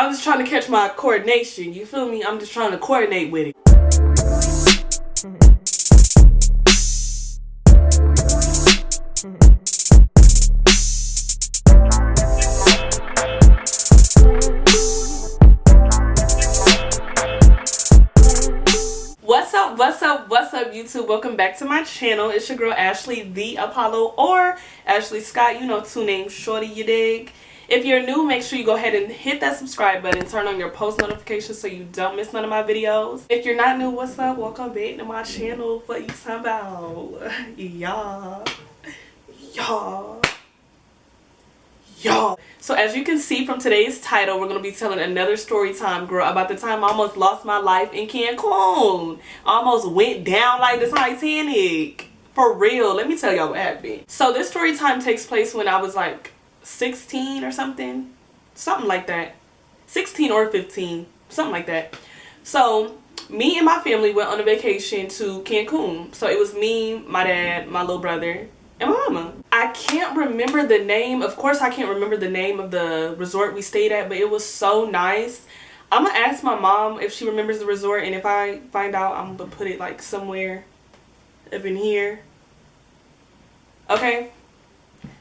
I'm just trying to catch my coordination. You feel me? I'm just trying to coordinate with it. What's up YouTube? Welcome back to my channel. It's your girl Ashley the Apollo, or Ashley Scott, you know, two names shorty, you dig. If you're new, make sure you go ahead and hit that subscribe button, turn on your post notifications so you don't miss none of my videos. If you're not new, what's up? Welcome back to my channel. What you talking about? Y'all. So as you can see from today's title, we're going to be telling another story time, girl, about the time I almost lost my life in Cancun. Almost went down like the Titanic. For real. Let me tell y'all what happened. So this story time takes place when I was like 16 or something. Something like that. 16 or 15. Something like that. So me and my family went on a vacation to Cancun. So it was me, my dad, my little brother, and my mama. I can't remember the name. Of course, I can't remember the name of the resort we stayed at, but it was so nice. I'm gonna ask my mom if she remembers the resort, and if I find out, I'm gonna put it like somewhere up in here. Okay.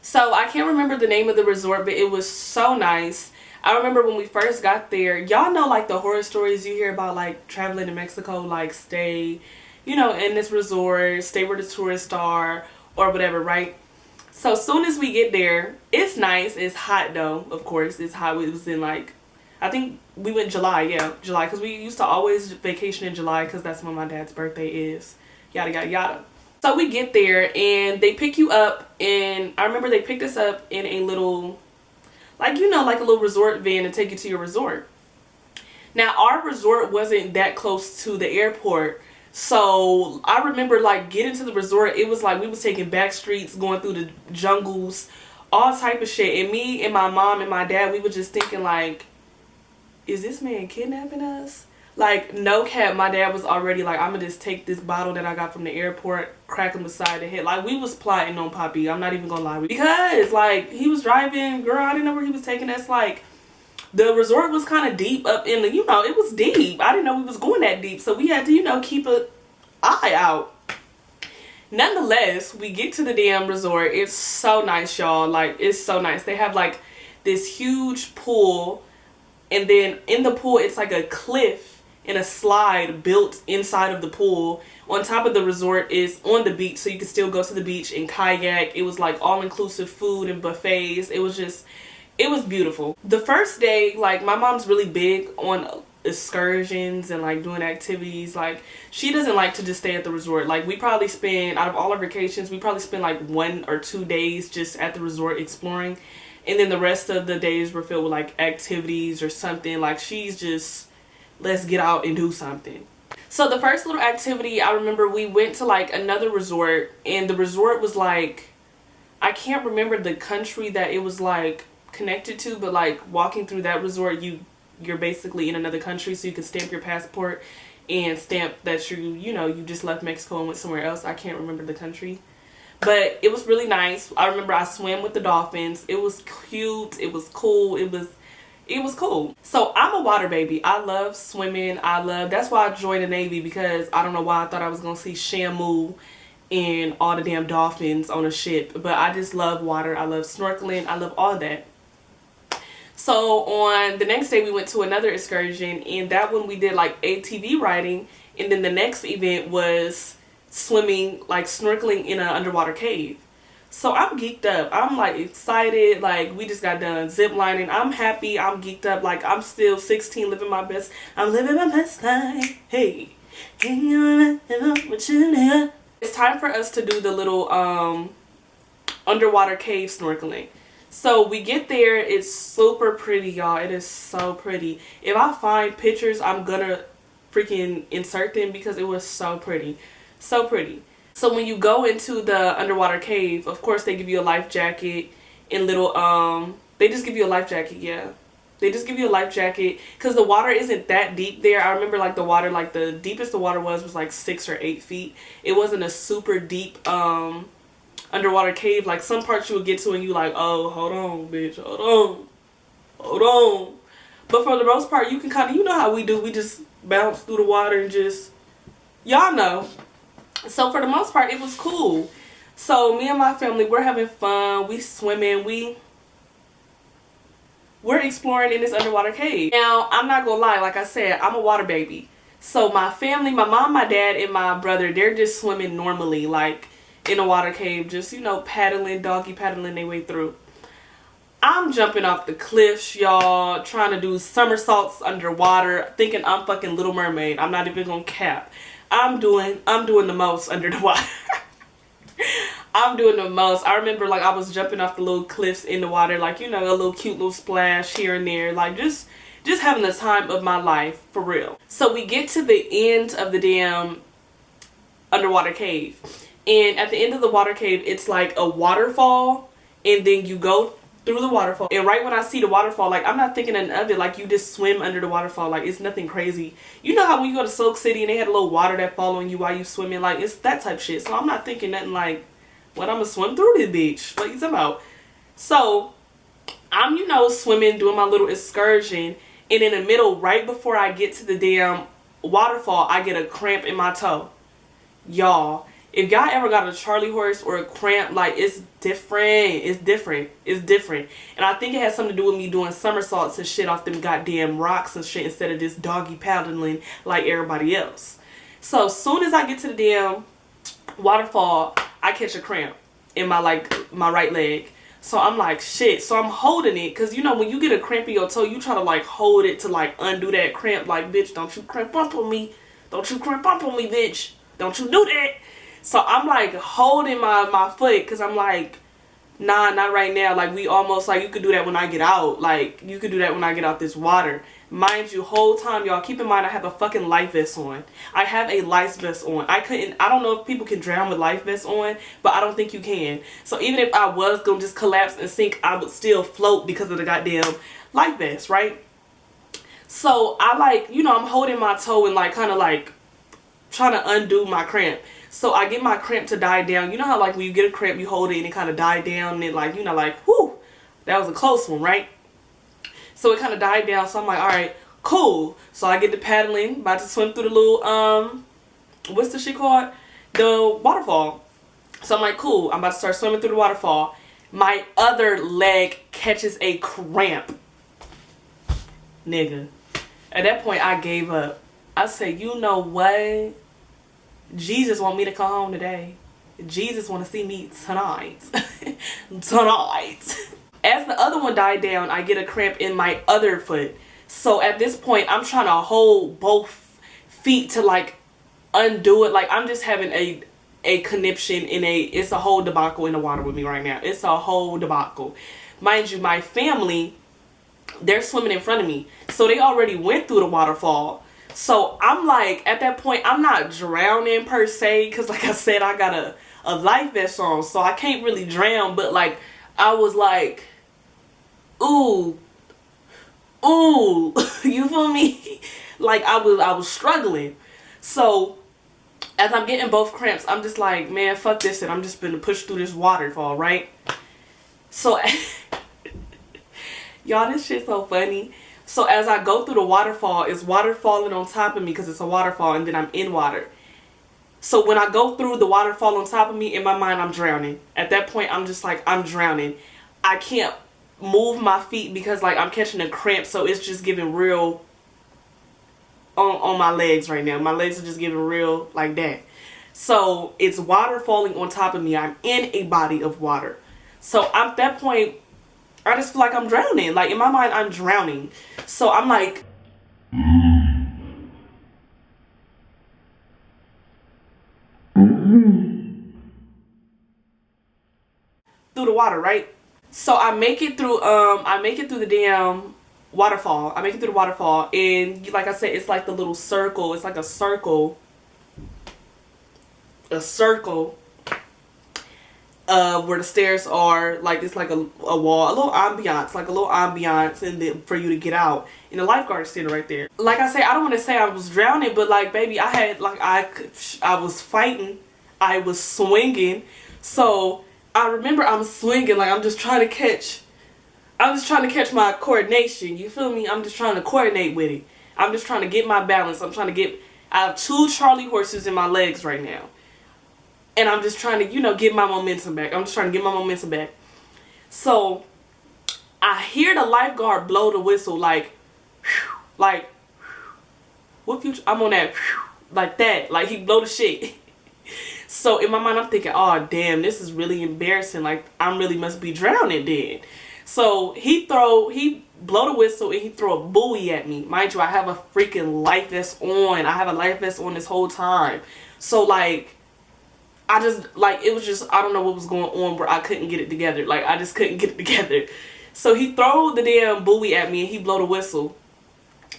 So I can't remember the name of the resort, but it was so nice. I remember when we first got there, y'all know like the horror stories you hear about, like traveling to Mexico, like stay, you know, in this resort, stay where the tourists are, or whatever, right? So as soon as we get there, it's nice. It's hot though, of course. It's hot. It was in like, I think we went July, yeah, July, because we used to always vacation in July because that's when my dad's birthday is. Yada, yada, yada. So we get there and they pick you up, and I remember they picked us up in a little, like, you know, like a little resort van to take you to your resort. Now, our resort wasn't that close to the airport. So I remember like getting to the resort, it was like we was taking back streets, going through the jungles, all type of shit. And me and my mom and my dad, we were just thinking like, is this man kidnapping us? Like, no cap, my dad was already like, I'm gonna just take this bottle that I got from the airport, crack him beside the head. Like, we was plotting on Poppy. I'm not even gonna lie. Because like he was driving, girl, I didn't know where he was taking us. Like, the resort was kind of deep up in the, you know, it was deep. I didn't know we was going that deep. So we had to, you know, keep an eye out. Nonetheless, we get to the damn resort. It's so nice, y'all. Like, it's so nice. They have like this huge pool. And then in the pool, it's like a cliff and a slide built inside of the pool. On top of the resort is on the beach. So you can still go to the beach and kayak. It was like all-inclusive food and buffets. It was just... it was beautiful. The first day, like, my mom's really big on excursions and like doing activities. Like, she doesn't like to just stay at the resort. Like, we probably spend, out of all our vacations, we probably spend like 1 or 2 days just at the resort exploring, and then the rest of the days were filled with like activities or something. Like, she's just, let's get out and do something. So the first little activity, I remember we went to like another resort, and the resort was like, I can't remember the country that it was like connected to, but like walking through that resort, you're basically in another country, so you can stamp your passport and stamp that you know, you just left Mexico and went somewhere else. I can't remember the country, but it was really nice. I remember I swam with the dolphins. It was cute. It was cool. It was cool. So I'm a water baby. I love swimming. That's why I joined the Navy, because I don't know why I thought I was gonna see Shamu and all the damn dolphins on a ship, but I just love water. I love snorkeling. I love all that. So on the next day, we went to another excursion, and that one we did like ATV riding, and then the next event was swimming, like snorkeling in an underwater cave. So I'm geeked up. I'm like excited. Like, we just got done zip lining. I'm happy. I'm geeked up. Like, I'm still 16, living my best. I'm living my best life. Hey, it's time for us to do the little underwater cave snorkeling. So we get there. It's super pretty, y'all. It is so pretty. If I find pictures, I'm gonna freaking insert them, because it was so pretty. So pretty. So when you go into the underwater cave, of course they give you a life jacket and little they just give you a life jacket, yeah. They just give you a life jacket because the water isn't that deep there. I remember like the water, like the deepest the water was like 6 or 8 feet. It wasn't a super deep underwater cave. Like, some parts you would get to and you like, oh, hold on, bitch, hold on. But for the most part, you can kind of, you know how we do. We just bounce through the water and just, y'all know. So for the most part, it was cool. So me and my family, we're having fun. We swimming. We're exploring in this underwater cave. Now, I'm not gonna lie. Like I said, I'm a water baby. So my family, my mom, my dad, and my brother, they're just swimming normally, like in a water cave, just, you know, paddling, doggy paddling their way through. I'm jumping off the cliffs, y'all, trying to do somersaults underwater, thinking I'm fucking Little Mermaid. I'm not even gonna cap. I'm doing the most under the water. I'm doing the most. I remember, like, I was jumping off the little cliffs in the water, like, you know, a little cute little splash here and there, like just having the time of my life, for real. So we get to the end of the damn underwater cave, and at the end of the water cave, it's like a waterfall, and then you go through the waterfall, and right when I see the waterfall, like, I'm not thinking nothing of it. Like, you just swim under the waterfall, like, it's nothing crazy. You know how when you go to Soak City and they had a little water that fall on you while you swimming, like, it's that type shit. So I'm not thinking nothing like, what, I'm gonna swim through this bitch, what you talking about? So I'm, you know, swimming, doing my little excursion, and in the middle, right before I get to the damn waterfall, I get a cramp in my toe. Y'all, if y'all ever got a Charlie horse or a cramp, like, it's different. It's different. It's different. And I think it has something to do with me doing somersaults and shit off them goddamn rocks and shit instead of just doggy paddling like everybody else. So as soon as I get to the damn waterfall, I catch a cramp in my, like, my right leg. So I'm like, shit. So I'm holding it, because, you know, when you get a cramp in your toe, you try to, like, hold it to, like, undo that cramp. Like, bitch, don't you cramp up on me. Don't you cramp up on me, bitch. Don't you do that. So I'm, like, holding my foot, because I'm like, nah, not right now. Like, we almost, like, you could do that when I get out. Like, you could do that when I get out this water. Mind you, whole time, y'all, keep in mind I have a fucking life vest on. I have a life vest on. I don't know if people can drown with life vests on, but I don't think you can. So even if I was gonna just collapse and sink, I would still float because of the goddamn life vest, right? So I, like, you know, I'm holding my toe and, like, kind of, like, trying to undo my cramp. So I get my cramp to die down. You know how, like, when you get a cramp, you hold it and it kind of die down, and it, like, you know, like, whew, that was a close one, right? So it kind of died down. So I'm like, all right, cool. So I get to paddling, about to swim through the little, what's the shit called? The waterfall. So I'm like, cool. I'm about to start swimming through the waterfall. My other leg catches a cramp. Nigga. At that point, I gave up. I said, you know what? Jesus want me to come home today. Jesus want to see me tonight. Tonight. As the other one died down, I get a cramp in my other foot. So at this point, I'm trying to hold both feet to, like, undo it. Like, I'm just having a conniption it's a whole debacle in the water with me right now. It's a whole debacle. Mind you, my family, they're swimming in front of me. So they already went through the waterfall. So I'm like, at that point, I'm not drowning per se, because, like I said, I got a life vest on, so I can't really drown. But, like, I was like, ooh, you feel me? Like, I was struggling. So as I'm getting both cramps, I'm just like, man, fuck this, and I'm just gonna push through this waterfall, right? So y'all, this shit's so funny. So as I go through the waterfall, it's water falling on top of me because it's a waterfall, and then I'm in water. So when I go through the waterfall on top of me, in my mind, I'm drowning. At that point, I'm just like, I'm drowning. I can't move my feet because, like, I'm catching a cramp, so it's just giving real on my legs right now. My legs are just giving real like that. So it's water falling on top of me. I'm in a body of water. So at that point, I just feel like I'm drowning. Like, in my mind, I'm drowning. So I'm like, through the water, right? So I make it through the damn waterfall. I make it through the waterfall, and like I said, it's like the little circle. It's like a circle where the stairs are. Like, it's like a wall, a little ambiance, and then for you to get out. And the lifeguard is standing right there. Like I said, I don't want to say I was drowning, but, like, baby, I had, like, I was fighting. I was swinging. So I remember I'm swinging, like, I'm just trying to catch I'm just trying to catch my coordination. You feel me? I'm just trying to coordinate with it. I'm just trying to get my balance. I have 2 Charlie horses in my legs right now. And I'm just trying to, get my momentum back. I'm just trying to get my momentum back. So, I hear the lifeguard blow the whistle like, what future? I'm on that, like that. Like, he blow the shit. So, in my mind, I'm thinking, oh, damn, this is really embarrassing. Like, I really must be drowning then. So, he blow the whistle and he throw a buoy at me. Mind you, I have a freaking life vest on. I have a life vest on this whole time. So, like, it was just, I don't know what was going on where I couldn't get it together. Like, I just couldn't get it together. So, he throw the damn buoy at me and he blow the whistle.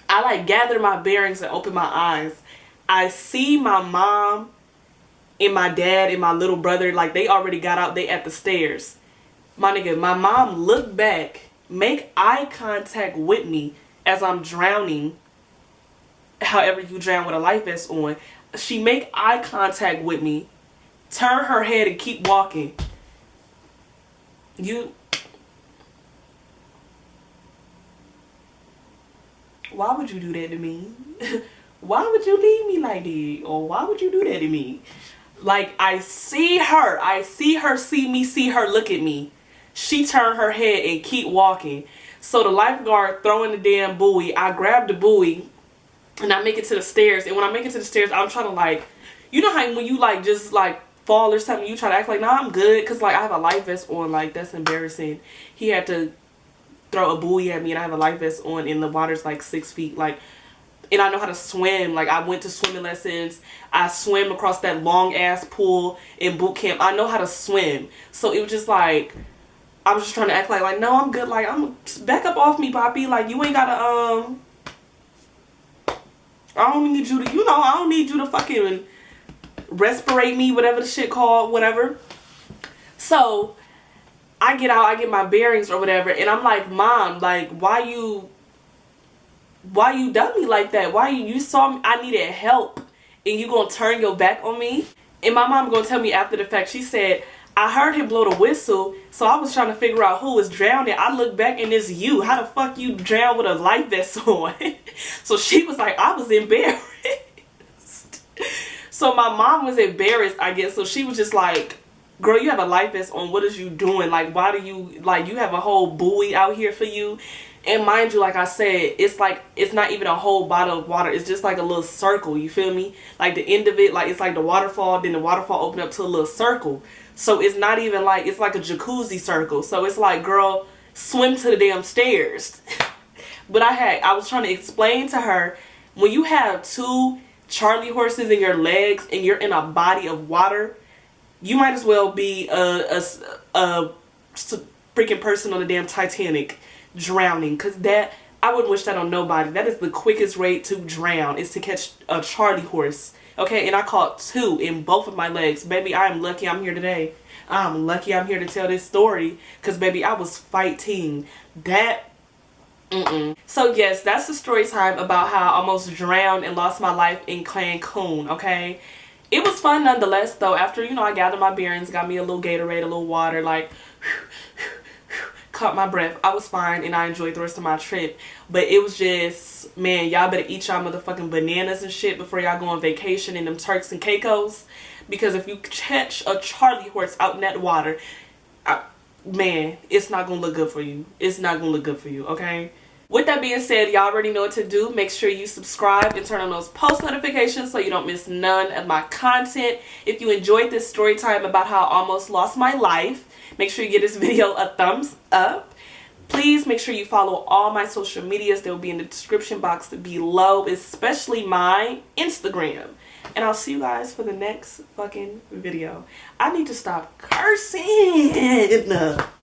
I, like, gather my bearings and open my eyes. I see my mom and my dad and my little brother, like, they already got out. They at the stairs. My nigga, my mom looked back, make eye contact with me as I'm drowning. However you drown with a life vest on. She make eye contact with me, turn her head and keep walking. Why would you do that to me? Why would you leave me like that? Or why would you do that to me? Like, I see her see me, see her look at me. She turned her head and keep walking. So the lifeguard throwing the damn buoy, I grab the buoy and I make it to the stairs. And when I make it to the stairs, I'm trying to, like, you know how when you, like, just, like, fall or something, you try to act like, nah, I'm good. Because, like, I have a life vest on. Like, that's embarrassing. He had to throw a buoy at me and I have a life vest on and the water's, like, 6 feet. Like, and I know how to swim. Like, I went to swimming lessons. I swam across that long-ass pool in boot camp. I know how to swim. So it was just, like, I was just trying to act like, no, I'm good. Like, I'm back up off me, Poppy. Like, you ain't gotta, I don't need you to, I don't need you to fucking respirate me, whatever the shit called, whatever. So, I get out, I get my bearings or whatever, and I'm like, Mom, like, why you done me like that? Why you saw me, I needed help, and you gonna turn your back on me? And my mom gonna tell me after the fact, she said, I heard him blow the whistle, so I was trying to figure out who was drowning. I look back and it's you. How the fuck you drown with a life vest on? So she was like, I was embarrassed. So my mom was embarrassed, I guess. So she was just like, girl, you have a life vest on. What is you doing? Like, why do you, like, you have a whole buoy out here for you? And mind you, like I said, it's like, it's not even a whole bottle of water. It's just like a little circle, you feel me? Like the end of it, like it's like the waterfall, then the waterfall opened up to a little circle. So it's not even like, it's like a jacuzzi circle. So it's like, girl, swim to the damn stairs. But I was trying to explain to her, when you have 2 Charlie horses in your legs and you're in a body of water, you might as well be a freaking person on the damn Titanic drowning. Because that, I wouldn't wish that on nobody. That is the quickest rate to drown, is to catch a Charlie horse. Okay, and I caught 2 in both of my legs. Baby, I am lucky I'm here today. I'm lucky I'm here to tell this story. Because, baby, I was fighting. That, So, yes, that's the story time about how I almost drowned and lost my life in Cancun, okay? It was fun nonetheless, though. After, I gathered my bearings, got me a little Gatorade, a little water, like, caught my breath. I was fine, and I enjoyed the rest of my trip. But it was just, man, y'all better eat y'all motherfucking bananas and shit before y'all go on vacation in them Turks and Caicos. Because if you catch a Charlie horse out in that water, man, it's not going to look good for you. It's not going to look good for you, okay? With that being said, y'all already know what to do. Make sure you subscribe and turn on those post notifications so you don't miss none of my content. If you enjoyed this story time about how I almost lost my life, make sure you give this video a thumbs up. Please make sure you follow all my social medias. They will be in the description box below, especially my Instagram. And I'll see you guys for the next fucking video. I need to stop cursing.